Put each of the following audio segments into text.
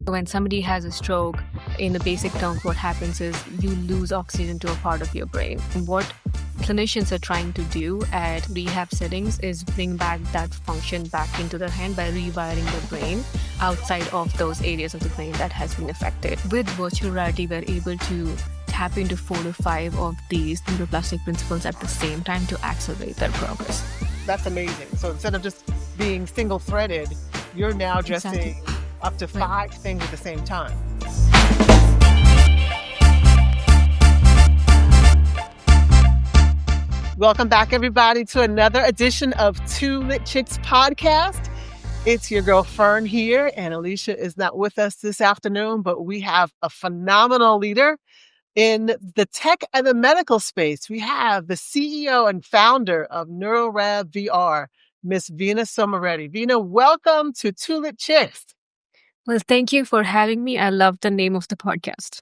When somebody has a stroke, in the basic terms, what happens is you lose oxygen to a part of your brain. What clinicians are trying to do at rehab settings is bring back that function back into the hand by rewiring the brain outside of those areas of the brain that has been affected. With virtual reality, we're able to tap into 4 to 5 of these neuroplastic principles at the same time to accelerate their progress. That's amazing. So instead of just being single-threaded, you're now addressing up to 5 things at the same time. Welcome back, everybody, to another edition of Two L.I.T Chicks podcast. It's your girl Fern here, and Alicia is not with us this afternoon, but we have a phenomenal leader in the tech and the medical space. We have the CEO and founder of Neuro Rehab VR, Miss Veena Somareddy. Veena, welcome to Two L.I.T Chicks. Well, thank you for having me. I love the name of the podcast.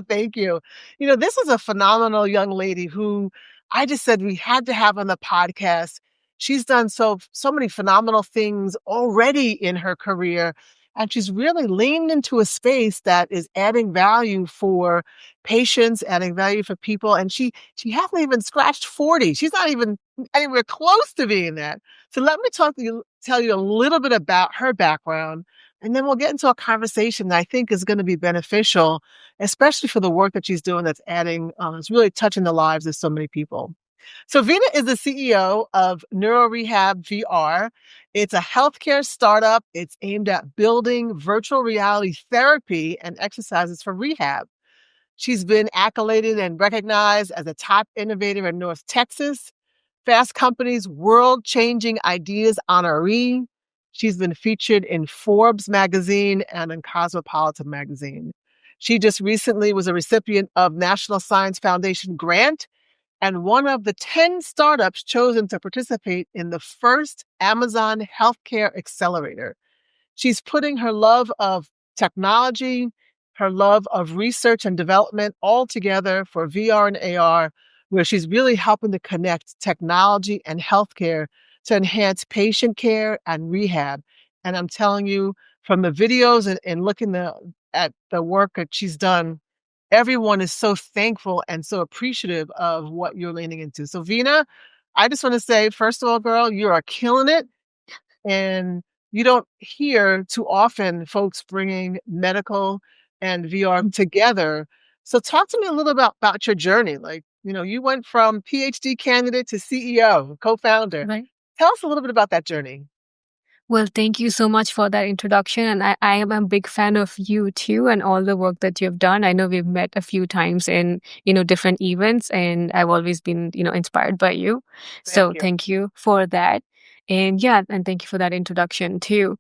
Thank you. You know, this is a phenomenal young lady who I just said we had to have on the podcast. She's done so many phenomenal things already in her career, and she's really leaned into a space that is adding value for patients, adding value for people, and she hasn't even scratched 40. She's not even anywhere close to being that. So let me tell you a little bit about her background, and then we'll get into a conversation that I think is going to be beneficial, especially for the work that she's doing that's adding, it's really touching the lives of so many people. So Veena is the CEO of Neuro Rehab VR. It's a healthcare startup. It's aimed at building virtual reality therapy and exercises for rehab. She's been accoladed and recognized as a top innovator in North Texas, Fast Company's world-changing ideas honoree. She's been featured in Forbes magazine and in Cosmopolitan magazine. She just recently was a recipient of National Science Foundation grant and one of the 10 startups chosen to participate in the first Amazon Healthcare Accelerator. She's putting her love of technology, her love of research and development all together for VR and AR, where she's really helping to connect technology and healthcare to enhance patient care and rehab. And I'm telling you, from the videos and looking at the work that she's done, everyone is so thankful and so appreciative of what you're leaning into. So Veena, I just want to say, first of all, girl, you are killing it. And you don't hear too often folks bringing medical and VR together. So talk to me a little about your journey. Like, you know, you went from PhD candidate to CEO, co-founder. Right. Tell us a little bit about that journey. Well, thank you so much for that introduction. And I am a big fan of you too and all the work that you've done. I know we've met a few times in, different events, and I've always been, inspired by you. Thank you for that. And thank you for that introduction too.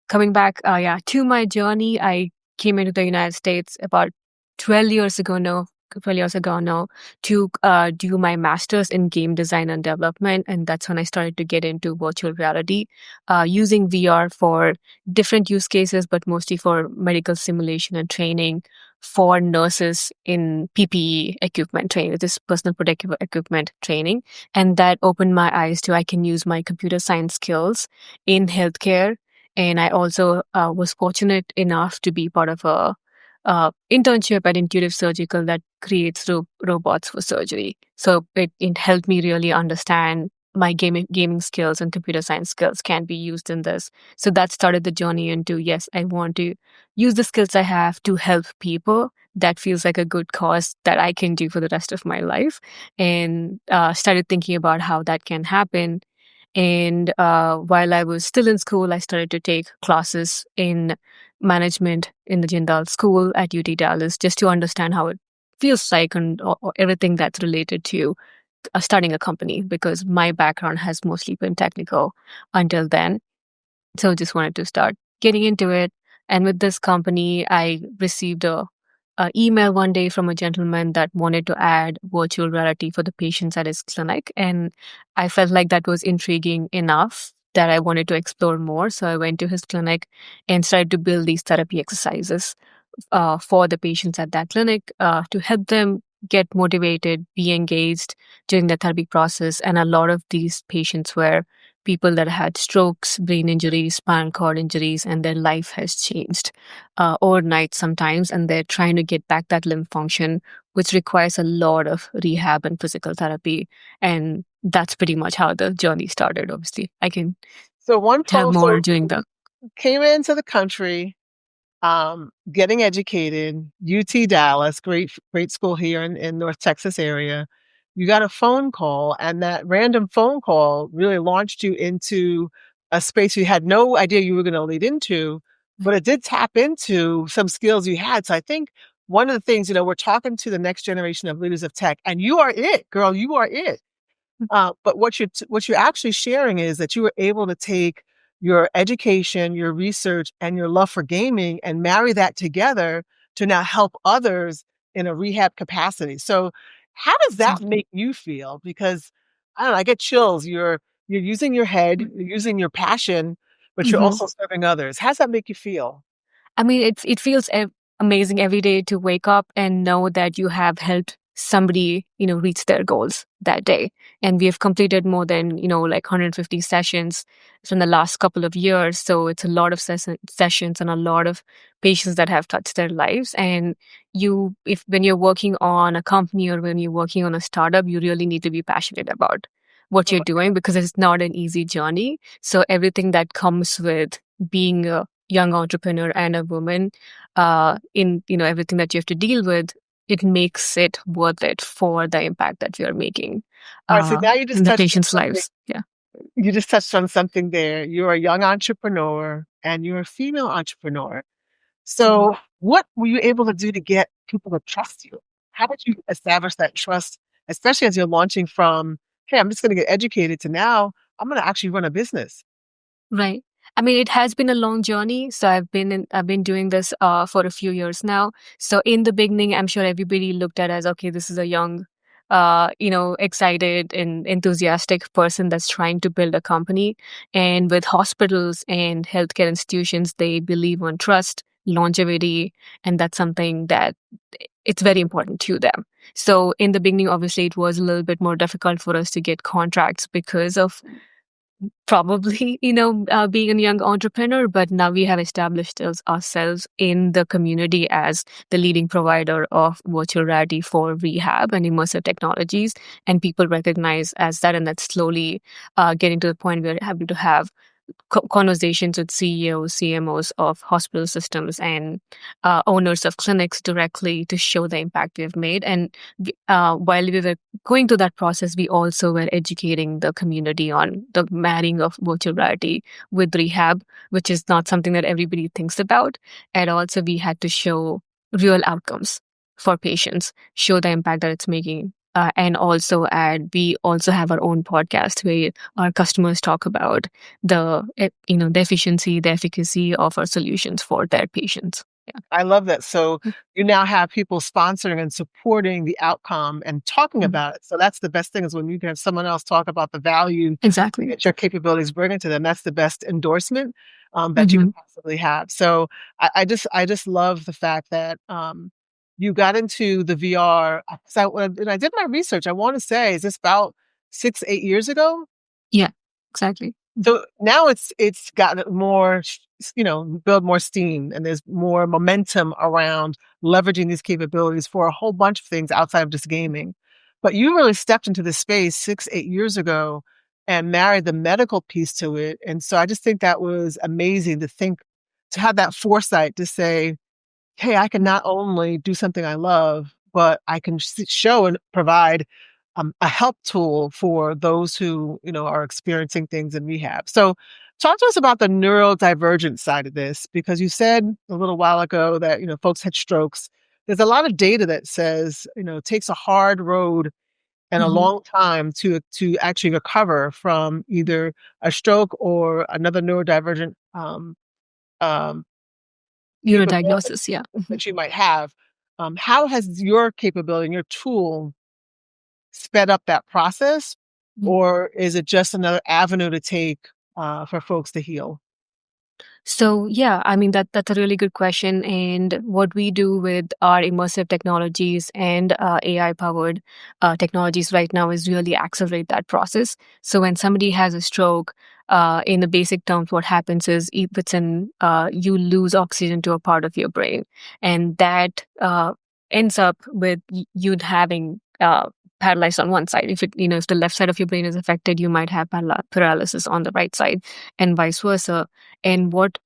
Coming back, to my journey, I came into the United States about 12 years ago now, to do my master's in game design and development. And that's when I started to get into virtual reality, using VR for different use cases, but mostly for medical simulation and training for nurses in PPE equipment training, this personal protective equipment training. And that opened my eyes to I can use my computer science skills in healthcare. And I also was fortunate enough to be part of a internship at Intuitive Surgical that creates robots for surgery. So it helped me really understand my gaming skills and computer science skills can be used in this. So that started the journey into, yes, I want to use the skills I have to help people. That feels like a good cause that I can do for the rest of my life. And started thinking about how that can happen. And while I was still in school, I started to take classes in management in the Jindal School at UT Dallas, just to understand how it feels like and or everything that's related to starting a company, because my background has mostly been technical until then. So just wanted to start getting into it. And with this company, I received a email one day from a gentleman that wanted to add virtual reality for the patients at his clinic. And I felt like that was intriguing enough that I wanted to explore more. So I went to his clinic and started to build these therapy exercises for the patients at that clinic to help them get motivated, be engaged during the therapy process. And a lot of these patients were people that had strokes, brain injuries, spinal cord injuries, and their life has changed overnight sometimes, and they're trying to get back that limb function, which requires a lot of rehab and physical therapy. And that's pretty much how the journey started. Obviously, I can So one tell folks more during the. came into the country, getting educated, UT Dallas, great school here in North Texas area. You got a phone call, and that random phone call really launched you into a space you had no idea you were going to lead into, but it did tap into some skills you had. So I think one of the things, we're talking to the next generation of leaders of tech, and you are it, girl. You are it. But what you're actually sharing is that you were able to take your education, your research, and your love for gaming and marry that together to now help others in a rehab capacity. So how does that make you feel? Because I don't know, I get chills. You're using your head, you're using your passion, but you're Mhm. also serving others. How does that make you feel? I mean, it feels amazing every day to wake up and know that you have helped somebody, reach their goals that day. And we have completed more than, like 150 sessions from the last couple of years. So it's a lot of sessions and a lot of patients that have touched their lives. And if when you're working on a company or when you're working on a startup, you really need to be passionate about what Oh you're my doing because it's not an easy journey. So everything that comes with being a young entrepreneur and a woman in everything that you have to deal with, it makes it worth it for the impact that you're making All right, so now in the patients' lives. Yeah. you just touched on something there. You're a young entrepreneur and you're a female entrepreneur. So what were you able to do to get people to trust you? How did you establish that trust, especially as you're launching from, hey, I'm just going to get educated to now I'm going to actually run a business? Right. I mean, it has been a long journey. So I've been doing this for a few years now. So in the beginning, I'm sure everybody looked at as, okay, this is a young, excited and enthusiastic person that's trying to build a company. And with hospitals and healthcare institutions, they believe on trust, longevity, and that's something that it's very important to them. So in the beginning, obviously, it was a little bit more difficult for us to get contracts because of probably, being a young entrepreneur, but now we have established ourselves in the community as the leading provider of virtual reality for rehab and immersive technologies. And people recognize as that, and that's slowly getting to the point where we're happy to have conversations with CEOs, CMOs of hospital systems and owners of clinics directly to show the impact we have made. And while we were going through that process, we also were educating the community on the marrying of virtual reality with rehab, which is not something that everybody thinks about. And also, we had to show real outcomes for patients, show the impact that it's making. And also we also have our own podcast where our customers talk about the efficiency, the efficacy of our solutions for their patients. Yeah. I love that. So you now have people sponsoring and supporting the outcome and talking Mhm. about it. So that's the best thing is when you can have someone else talk about the value Exactly. that your capabilities bring into them. That's the best endorsement that you Hmm. can possibly have. So I just love the fact that you got into the VR. 'Cause when I did my research, I want to say, is this about 6, 8 years ago? Yeah, exactly. So now it's gotten more, build more steam, and there's more momentum around leveraging these capabilities for a whole bunch of things outside of just gaming. But you really stepped into this space 6, 8 years ago and married the medical piece to it. And so I just think that was amazing to have that foresight to say, hey, I can not only do something I love, but I can show and provide a help tool for those who, are experiencing things in rehab. So talk to us about the neurodivergent side of this, because you said a little while ago that, folks had strokes. There's a lot of data that says, it takes a hard road and a Hmm. long time to actually recover from either a stroke or another neurodivergent um, capability Neurodiagnosis, yeah. that you might have. How has your capability and your tool sped up that process, Mhm. or is it just another avenue to take for folks to heal? So yeah, I mean that's a really good question. And what we do with our immersive technologies and AI powered technologies right now is really accelerate that process. So when somebody has a stroke, in the basic terms, what happens is if it's in you lose oxygen to a part of your brain, and that ends up with you having paralyzed on one side. If it if the left side of your brain is affected, you might have paralysis on the right side, and vice versa. And what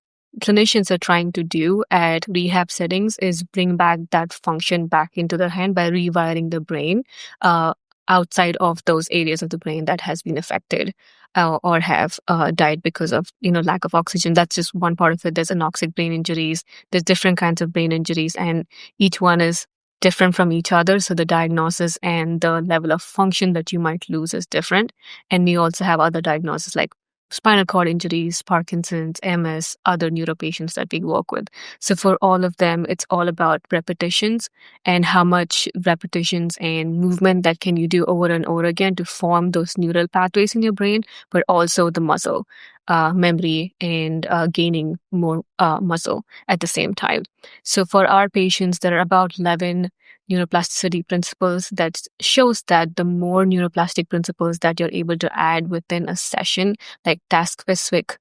clinicians are trying to do at rehab settings is bring back that function back into the hand by rewiring the brain uh, outside of those areas of the brain that has been affected or have died because of lack of oxygen. That's just one part of it. There's anoxic brain injuries. There's different kinds of brain injuries, and each one is different from each other. So the diagnosis and the level of function that you might lose is different. And we also have other diagnoses like spinal cord injuries, Parkinson's, MS, other neuro patients that we work with. So for all of them, it's all about repetitions and how much repetitions and movement that can you do over and over again to form those neural pathways in your brain, but also the muscle memory and gaining more muscle at the same time. So for our patients, there are about 11 neuroplasticity principles that shows that the more neuroplastic principles that you're able to add within a session, like task specific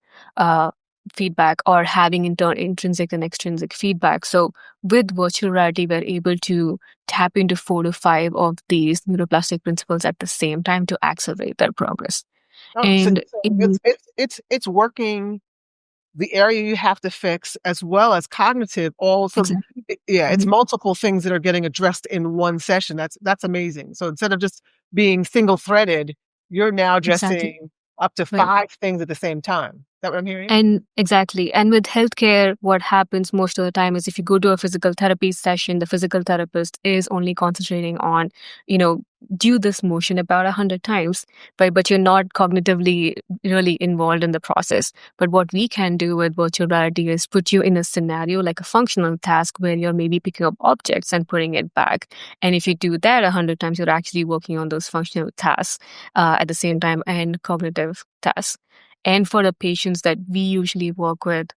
feedback or having intrinsic and extrinsic feedback. So with virtual reality, we're able to tap into 4 to 5 of these neuroplastic principles at the same time to accelerate their progress. Oh, so, And so it's working the area you have to fix as well as cognitive. Also, exactly. yeah, it's Mhm. multiple things that are getting addressed in one session. That's amazing. So instead of just being single threaded, you're now Exactly. addressing up to Right. 5 things at the same time. Is that what I'm hearing? And exactly. And with healthcare, what happens most of the time is if you go to a physical therapy session, the physical therapist is only concentrating on, you know, do this motion about 100 times, but you're not cognitively really involved in the process. But what we can do with virtual reality is put you in a scenario like a functional task where you're maybe picking up objects and putting it back. And if you do that 100 times, you're actually working on those functional tasks at the same time and cognitive tasks. And for the patients that we usually work with,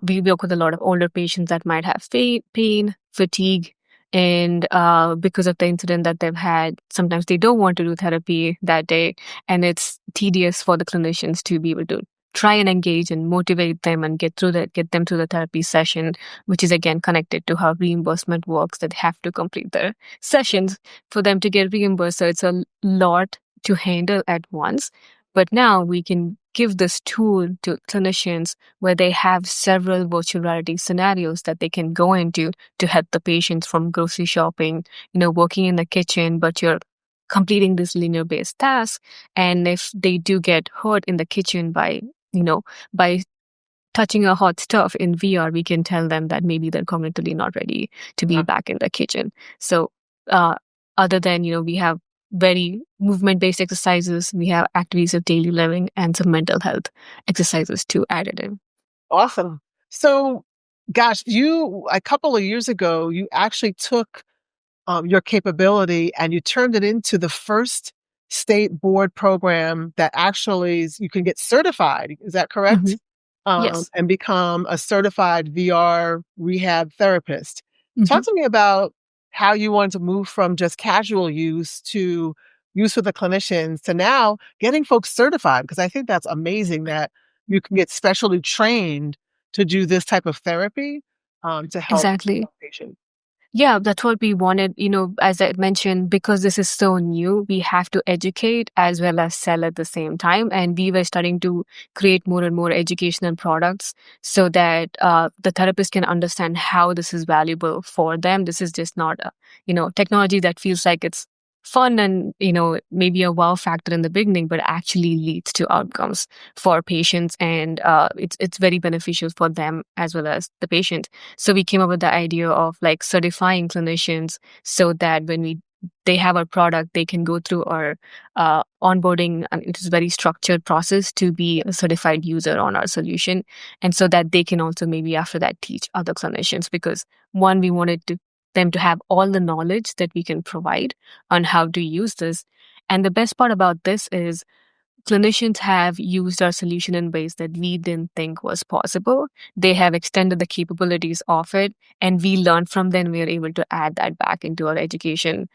we work with a lot of older patients that might have pain, fatigue, and because of the incident that they've had, sometimes they don't want to do therapy that day, and it's tedious for the clinicians to be able to try and engage and motivate them and get them through the therapy session, which is again connected to how reimbursement works. That have to complete their sessions for them to get reimbursed. So it's a lot to handle at once. But now we can give this tool to clinicians where they have several virtual reality scenarios that they can go into to help the patients from grocery shopping, working in the kitchen, but you're completing this linear based task. And if they do get hurt in the kitchen by touching a hot stove in VR, we can tell them that maybe they're cognitively not ready to be Uh, back in the kitchen. So, uh, other than, we have very movement based exercises, we have activities of daily living and some mental health exercises to add it in. Awesome. So, gosh, you a couple of years ago, you actually took your capability and you turned it into the first state board program that actually you can get certified. Is that Hmm. correct? Yes. And become a certified VR rehab therapist. Hmm. Talk to me about how you wanted to move from just casual use to use for the clinicians to now getting folks certified. Because I think that's amazing that you can get specially trained to do this type of therapy to help Exactly. patients. Yeah, that's what we wanted. As I mentioned, because this is so new, we have to educate as well as sell at the same time. And we were starting to create more and more educational products so that the therapist can understand how this is valuable for them. This is just not technology that feels like it's fun and, maybe a wow factor in the beginning, but actually leads to outcomes for patients. And it's very beneficial for them as well as the patient. So we came up with the idea of like certifying clinicians so that when they have our product, they can go through our onboarding, and it is a very structured process to be a certified user on our solution, and so that they can also maybe after that teach other clinicians. Because one, we wanted them to have all the knowledge that we can provide on how to use this, and the best part about this is clinicians have used our solution in ways that we didn't think was possible. They have extended the capabilities of it, and we learned from them. We are able to add that back into our education,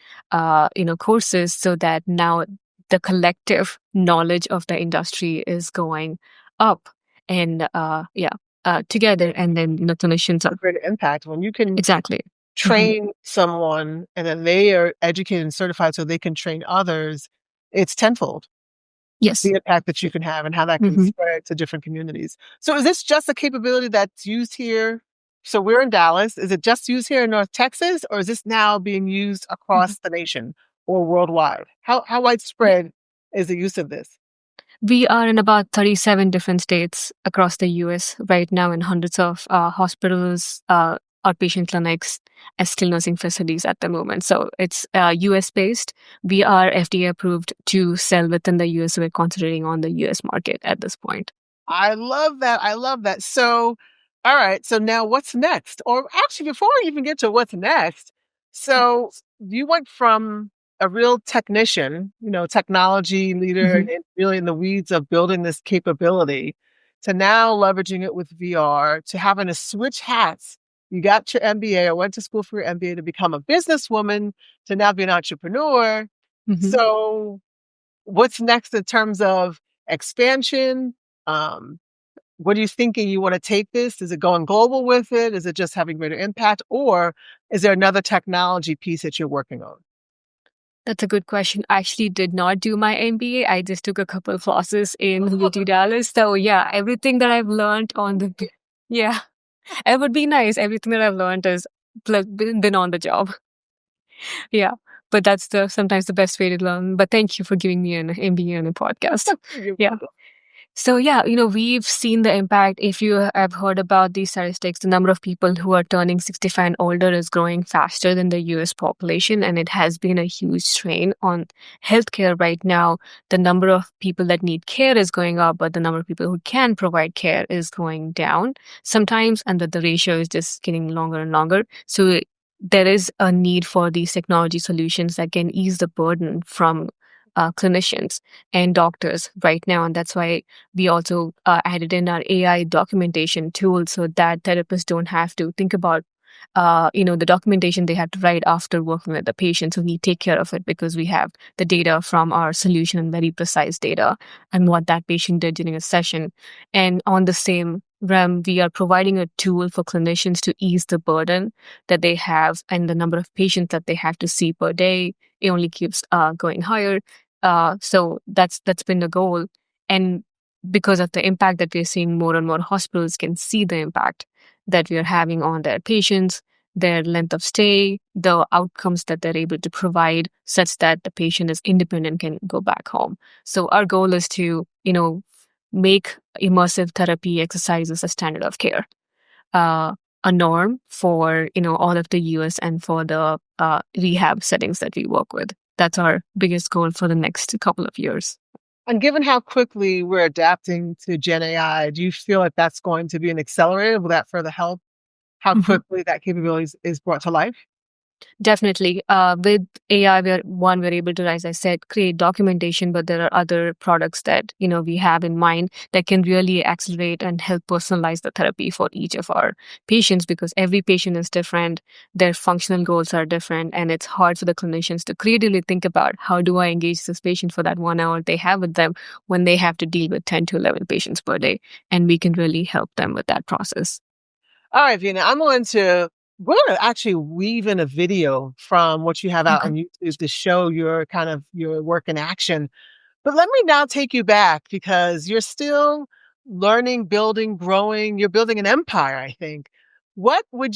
courses, so that now the collective knowledge of the industry is going up, and together, and then clinicians A are greater impact when you can exactly. Mhm. train someone and then they are educated and certified so they can train others. It's tenfold Yes. the impact that you can have and how that can Hmm. spread to different communities. So is this just a capability that's used here? So we're in Dallas. Is it just used here in North Texas, or is this now being used across the nation or worldwide? How widespread is the use of this? We are in about 37 different states across the US right now, in hundreds of hospitals, outpatient clinics, and skilled nursing facilities at the moment. So it's US based. We are FDA approved to sell within the US. We're concentrating on the US market at this point. I love that. I love that. So, all right. So now what's next? Or actually, before we even get to what's next, so you went from a real technician, technology leader, Mhm. and really in the weeds of building this capability to now leveraging it with VR to having to switch hats. You got your MBA or went to school for your MBA to become a businesswoman to now be an entrepreneur. Mhm. So, what's next in terms of expansion? Um, what are you thinking you want to take this? Is it going global with it? Is it just having greater impact? Or is there another technology piece that you're working on? That's a good question. I actually did not do my MBA. I just took a couple of classes in UT Dallas. So yeah, everything that I've learned on the yeah, it would be nice. Everything that I've learned is been on the job. Yeah, but that's the sometimes the best way to learn. But thank you for giving me an MBA on a podcast. You're Yeah. welcome. So yeah, we've seen the impact. If you have heard about these statistics, the number of people who are turning 65 and older is growing faster than the US population, and it has been a huge strain on healthcare right now. The number of people that need care is going up, but the number of people who can provide care is going down sometimes, and that the ratio is just getting longer and longer. So there is a need for these technology solutions that can ease the burden from clinicians and doctors right now. And that's why we also added in our AI documentation tool so that therapists don't have to think about, the documentation they have to write after working with the patient. So we take care of it because we have the data from our solution and very precise data and what that patient did during a session. And on the same realm, we are providing a tool for clinicians to ease the burden that they have and the number of patients that they have to see per day. It only keeps going higher. So that's been the goal. And because of the impact that we're seeing, more and more hospitals can see the impact that we are having on their patients, their length of stay, the outcomes that they're able to provide, such that the patient is independent, can go back home. So our goal is to, make immersive therapy exercises a standard of care, uh, a norm for, all of the US and for the rehab settings that we work with. That's our biggest goal for the next couple of years. And given how quickly we're adapting to Gen AI, do you feel like that's going to be an accelerator? Will that further help how Mhm. quickly that capability is brought to life? Definitely. With AI, we're able to, as I said, create documentation, but there are other products that, we have in mind that can really accelerate and help personalize the therapy for each of our patients, because every patient is different. Their functional goals are different. And it's hard for the clinicians to creatively think about, how do I engage this patient for that 1 hour they have with them when they have to deal with 10 to 11 patients per day. And we can really help them with that process. All right, Veena, we're going to actually weave in a video from what you have out Okay. on YouTube to show your work in action. But let me now take you back because you're still learning, building, growing. You're building an empire, I think. I would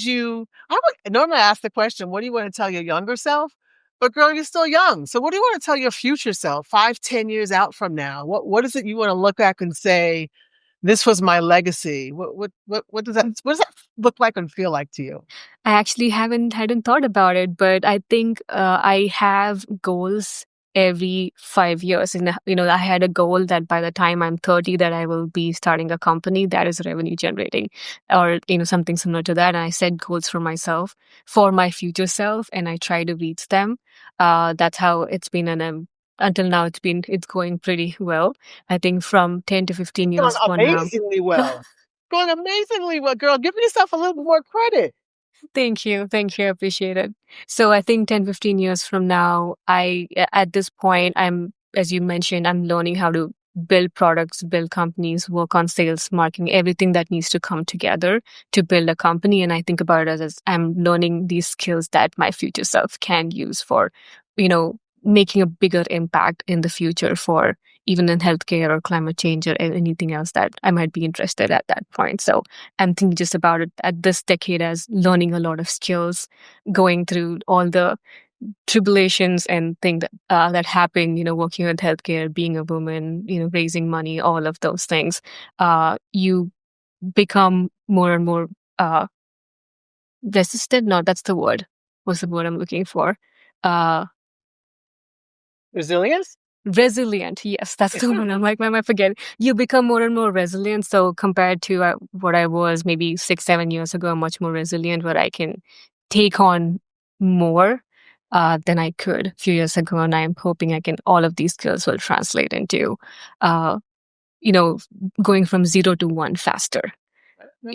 normally ask the question, what do you want to tell your younger self? But girl, you're still young. So what do you want to tell your future self 5, 10 years out from now? What is it you want to look back and say, this was my legacy? What does that look like and feel like to you? I actually hadn't thought about it, but I think I have goals every 5 years. And I had a goal that by the time I'm 30, that I will be starting a company that is revenue generating, or something similar to that. And I set goals for myself, for my future self, and I try to reach them. That's how it's been until now it's going pretty well. I think from 10 to 15 It's going years from now. amazingly well. Going amazingly well, girl. Give yourself a little bit more credit. Thank you. Thank you. I appreciate it. So I think 10, 15 years from now, at this point, as you mentioned, I'm learning how to build products, build companies, work on sales, marketing, everything that needs to come together to build a company. And I think about it as I'm learning these skills that my future self can use for, making a bigger impact in the future for even in healthcare or climate change or anything else that I might be interested at that point. So I'm thinking just about it at this decade as learning a lot of skills, going through all the tribulations and things that happen, working with healthcare, being a woman, raising money, all of those things. You become more and more resistant. No, that's the word. What's the word I'm looking for? Uh, Resilience? Resilient. Yes, that's the one. I'm like, why am I forgetting? You become more and more resilient. So compared to what I was maybe 6, 7 years ago, I'm much more resilient where I can take on more than I could a few years ago. And I'm hoping all of these skills will translate into, you know, going from 0 to 1 faster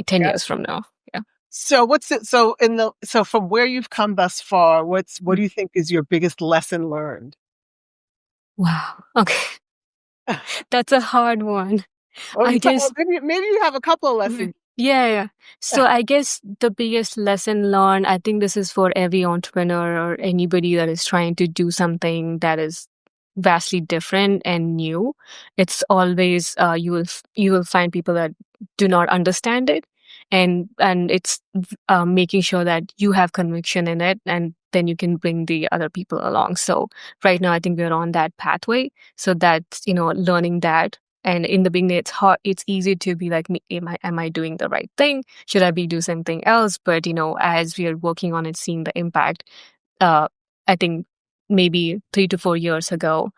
10 years from now. Yeah. So so from where you've come thus far, what do you think is your biggest lesson learned? Wow. Okay. That's a hard one. Well, I guess. maybe you have a couple of Mhm. lessons. Yeah. So I guess the biggest lesson learned, I think this is for every entrepreneur or anybody that is trying to do something that is vastly different and new. It's always you will find people that do not understand it, and it's making sure that you have conviction in it, and then you can bring the other people along. So right now, I think we're on that pathway. So that's learning that. And in the beginning, it's hard. It's easy to be like, am I doing the right thing? Should I be doing something else? But as we are working on it, seeing the impact, uh, I think maybe 3 to 4 years ago,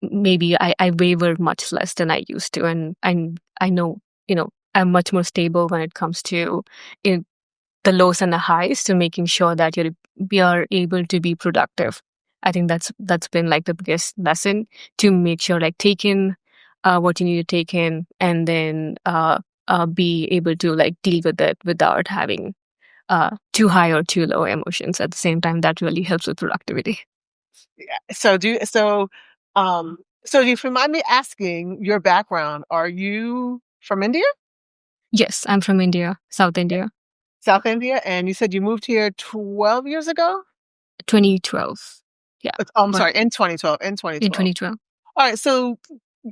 maybe I wavered much less than I used to, and I know I'm much more stable when it comes to the lows and the highs to making sure that we are able to be productive. I think that's been like the biggest lesson to make sure like take in what you need to take in and then be able to like deal with it without having too high or too low emotions at the same time. That really helps with productivity. So if you mind me asking your background, are you from India? Yes, I'm from India, South India. South India, and you said you moved here 12 years ago? 2012. Yeah. Oh, I'm But sorry, in 2012, in in 2012. 2012. All right, so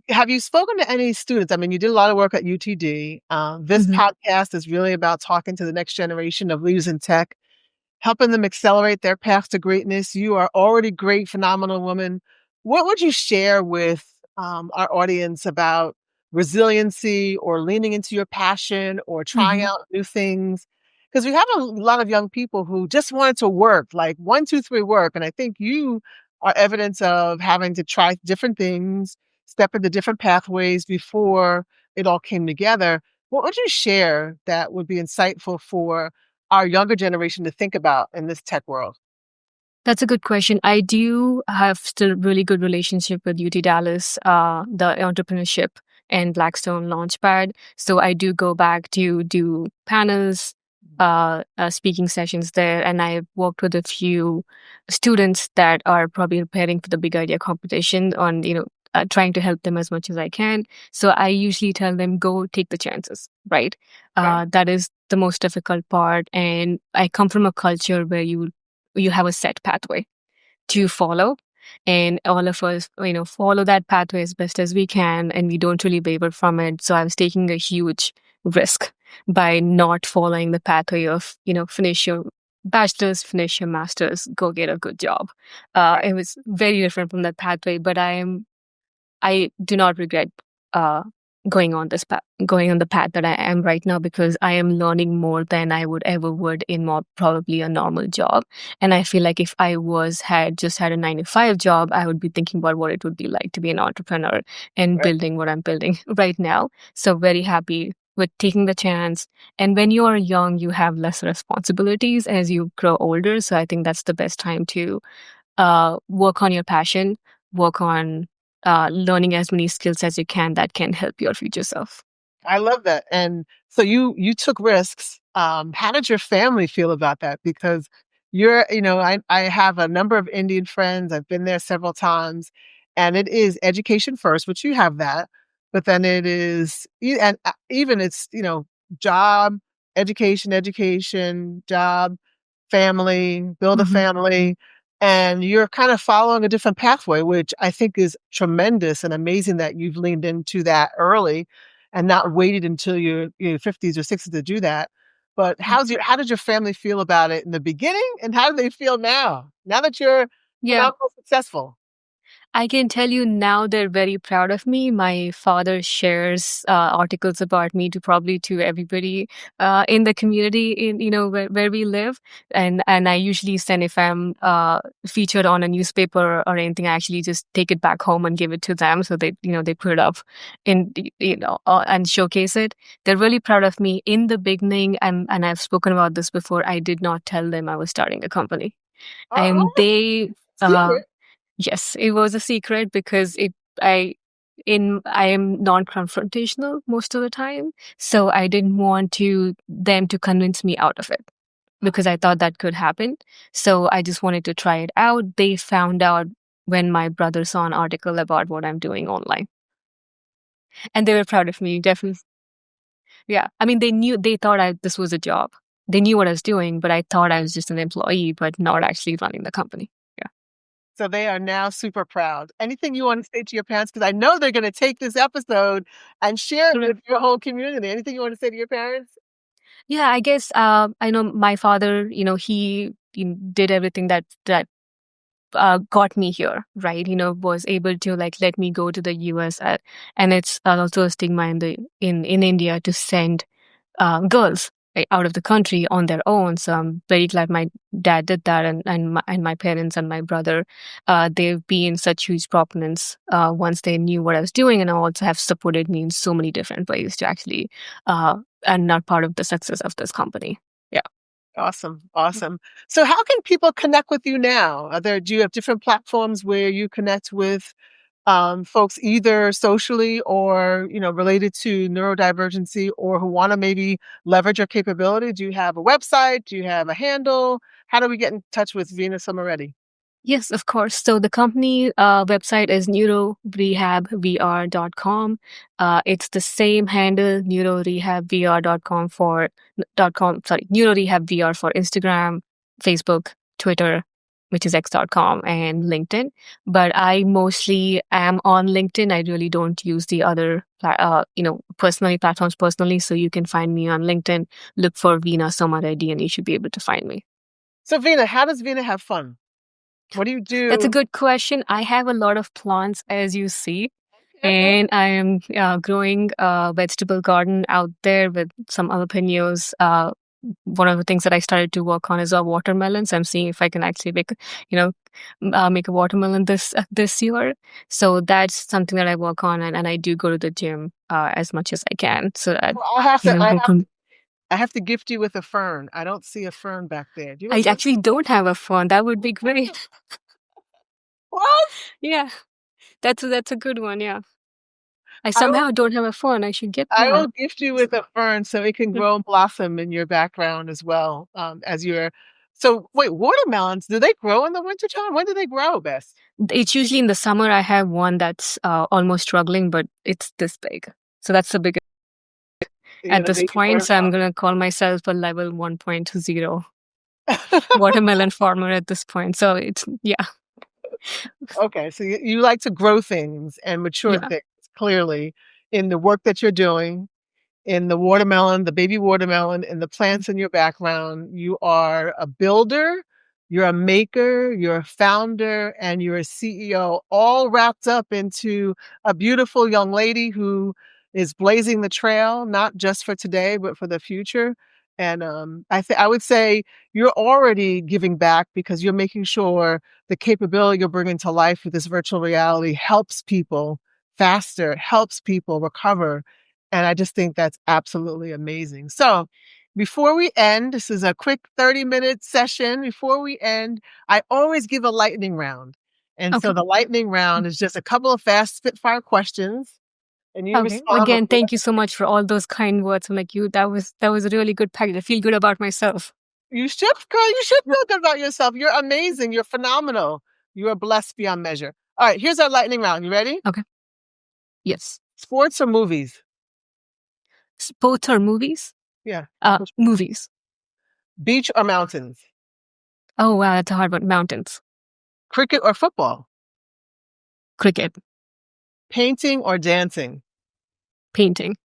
have you spoken to any students? I mean, you did a lot of work at UTD. This Hmm. podcast is really about talking to the next generation of leaders in tech, helping them accelerate their path to greatness. You are already great, phenomenal woman. What would you share with our audience about resiliency or leaning into your passion or trying Hmm. out new things? Because we have a lot of young people who just wanted to work, like 1, 2, 3 work. And I think you are evidence of having to try different things, step into different pathways before it all came together. What would you share that would be insightful for our younger generation to think about in this tech world? That's a good question. I do have still really good relationship with UT Dallas, the entrepreneurship and Blackstone Launchpad. So I do go back to do panels, speaking sessions there, and I worked with a few students that are probably preparing for the big idea competition on trying to help them as much as I can. So I usually tell them go take the chances, right? Right. That is the most difficult part, and I come from a culture where you have a set pathway to follow, and all of us follow that pathway as best as we can, and we don't really waver from it. So I was taking a huge risk by not following the pathway of finish your bachelor's, finish your master's, go get a good job. It was very different from that pathway, but I do not regret uh, going on the path that I am right now, because I am learning more than I would in more probably a normal job. And I feel like if I had just had a 9 to 5 job, I would be thinking about what it would be like to be an entrepreneur and Right. building what I'm building right now. So very happy with taking the chance. And when you are young, you have less responsibilities as you grow older. So I think that's the best time to work on your passion, work on learning as many skills as you can that can help your future self. I love that. And so you took risks. How did your family feel about that? Because I have a number of Indian friends. I've been there several times, and it is education first, which you have that, but then it is and even it's job, education, job, family, build a Hmm. family, and you're kind of following a different pathway, which I think is tremendous and amazing that you've leaned into that early and not waited until your 50s or 60s to do that. But how did your family feel about it in the beginning, and how do they feel now? Now that you're Yeah. phenomenally successful? I can tell you now they're very proud of me. My father shares articles about me to everybody in the community in where we live, and I usually send if I'm featured on a newspaper or anything. I actually just take it back home and give it to them, so they put it up in and showcase it. They're really proud of me. In the beginning, and I've spoken about this before. I did not tell them I was starting a company, and Oh, they. Uh, secret. Yes, it was a secret because I I am non-confrontational most of the time, so I didn't want them to convince me out of it because I thought that could happen. So I just wanted to try it out. They found out when my brother saw an article about what I'm doing online, and they were proud of me. Definitely, yeah. I mean, they thought this was a job. They knew what I was doing, but I thought I was just an employee, but not actually running the company. Yeah. So they are now super proud. Anything you want to say to your parents? Because I know they're going to take this episode and share it with your whole community. Anything you want to say to your parents? Yeah, I guess I know my father. He did everything that got me here, right? Was able to like let me go to the U.S. And it's also a stigma in India to send girls out of the country on their own. So I'm very glad my dad did that, and my parents and my brother, they've been such huge proponents once they knew what I was doing, and also have supported me in so many different ways to actually and not part of the success of this company. Yeah. Awesome. Awesome. So how can people connect with you now? Do you have different platforms where you connect with folks either socially or, related to neurodivergency or who want to maybe leverage your capability? Do you have a website? Do you have a handle? How do we get in touch with Veena Somareddy? Yes, of course. So the company website is neurorehabvr.com. It's the same handle, neurorehabvr.com neurorehabvr for Instagram, Facebook, Twitter, which is x.com, and LinkedIn. But I mostly am on LinkedIn. I really don't use the other, platforms personally. So you can find me on LinkedIn, look for Veena Somareddy, and you should be able to find me. So Veena, how does Veena have fun? What do you That's a do? good question. I have a lot of plants, as you see, Okay. and I am growing a vegetable garden out there with some jalapenos. One of the things that I started to work on is watermelons. I'm seeing if I can actually make a watermelon this year. So that's something that I work on, and I do go to the gym as much as I can, so that Well, I have to, I have hopefully. I have to gift you with a fern. I don't see a fern back there. Do you I have a fern? actually don't have a phone. That would be great. What? Yeah, that's a good one. Yeah. I I will somehow don't have a phone. I should get I one. will gift you with a fern so it can grow and blossom in your background as well, as your so wait, watermelons, do they grow in the wintertime? When do they grow best? It's usually in the summer. I have one that's almost struggling, but it's this big. So that's the biggest You're at gonna this make it point. So I'm watermelon. going to call myself a level 1.0 watermelon farmer at this point. So it's, yeah, Okay, so you like to grow things and mature yeah. things clearly in the work that you're doing. In the watermelon, the baby watermelon, and the plants in your background. You are a builder, you're a maker, you're a founder, and you're a CEO, all wrapped up into a beautiful young lady who is blazing the trail, not just for today, but for the future. And I would say you're already giving back because you're making sure the capability you're bringing to life with this virtual reality helps people faster, helps people recover, and I just think that's absolutely amazing. So before we end, this is a quick 30-minute session. Before we end, I always give a lightning round. And Okay. so the lightning round is just a couple of fast spitfire questions. And you Okay. respond Again, with thank you so much for all those kind words. I'm like, that was a really good package. I feel good about myself. you should, girl, you should feel good about yourself. You're amazing. You're phenomenal. You are blessed beyond measure. All right, here's our lightning round. You ready? Okay. Yes. Sports or movies? Sports or movies? Yeah. Movies. Beach or mountains? Oh, wow. That's a hard one. Mountains. Cricket or football? Cricket. Painting or dancing? Painting.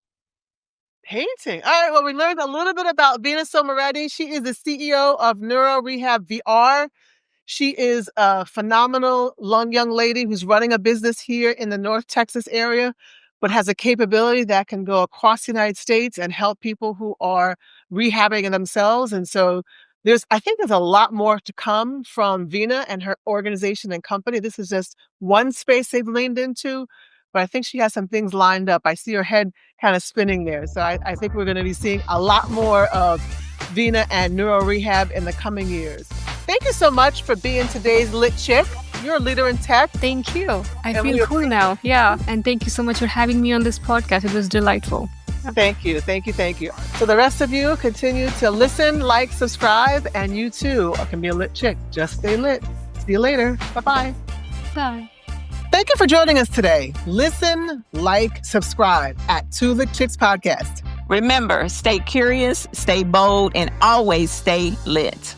Painting. All right, well, we learned a little bit about Veena Somareddy. She is the CEO of Neuro Rehab VR. She is a phenomenal young lady who's running a business here in the North Texas area, but has a capability that can go across the United States and help people who are rehabbing themselves. And so I think there's a lot more to come from Veena and her organization and company. This is just one space they've leaned into, but I think she has some things lined up. I see her head kind of spinning there. So I think we're going to be seeing a lot more of Veena and Neuro Rehab in the coming years. Thank you so much for being today's Lit Chick. You're a leader in tech. Thank you. I feel cool now. Yeah. And thank you so much for having me on this podcast. It was delightful. Thank you. Thank you. Thank you. So the rest of you continue to listen, like, subscribe, and you too can be a lit chick. Just stay lit. See you later. Bye-bye. Bye. Thank you for joining us today. Listen, like, subscribe at Two L.I.T Chicks Podcast. Remember, stay curious, stay bold, and always stay lit.